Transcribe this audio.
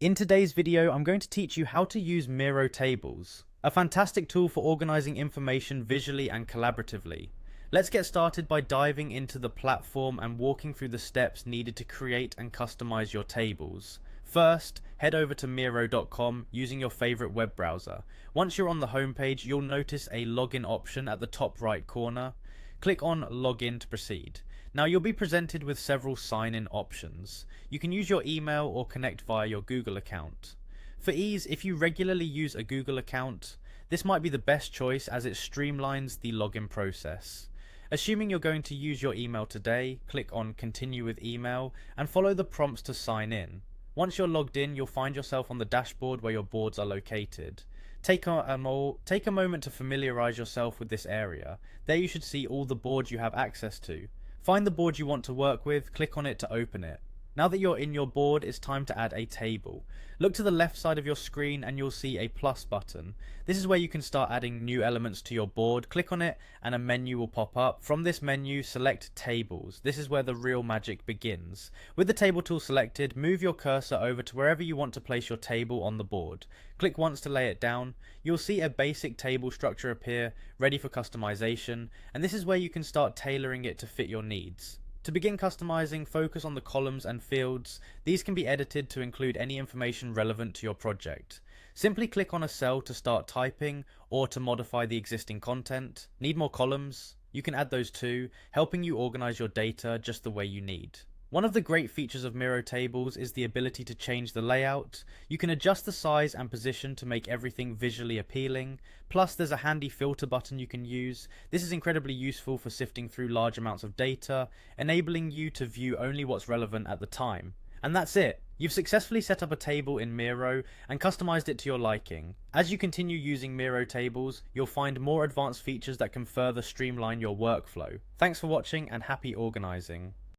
In today's video, I'm going to teach you how to use Miro tables, a fantastic tool for organizing information visually and collaboratively. Let's get started by diving into the platform and walking through the steps needed to create and customize your tables. First, head over to Miro.com using your favorite web browser. Once you're on the homepage, you'll notice a login option at the top right corner. Click on Login to proceed. Now you'll be presented with several sign-in options. You can use your email or connect via your Google account. For ease, if you regularly use a Google account, this might be the best choice as it streamlines the login process. Assuming you're going to use your email today, click on Continue with Email and follow the prompts to sign in. Once you're logged in, you'll find yourself on the dashboard where your boards are located. Take a moment to familiarize yourself with this area. There you should see all the boards you have access to. Find the board you want to work with, click on it to open it. Now that you're in your board, it's time to add a table. Look to the left side of your screen and you'll see a plus button. This is where you can start adding new elements to your board. Click on it and a menu will pop up. From this menu, select Tables. This is where the real magic begins. With the table tool selected, move your cursor over to wherever you want to place your table on the board. Click once to lay it down. You'll see a basic table structure appear, ready for customization, and this is where you can start tailoring it to fit your needs. To begin customizing, focus on the columns and fields. These can be edited to include any information relevant to your project. Simply click on a cell to start typing or to modify the existing content. Need more columns? You can add those too, helping you organize your data just the way you need. One of the great features of Miro tables is the ability to change the layout. You can adjust the size and position to make everything visually appealing. Plus, there's a handy filter button you can use. This is incredibly useful for sifting through large amounts of data, enabling you to view only what's relevant at the time. And that's it. You've successfully set up a table in Miro and customized it to your liking. As you continue using Miro tables, you'll find more advanced features that can further streamline your workflow. Thanks for watching and happy organizing.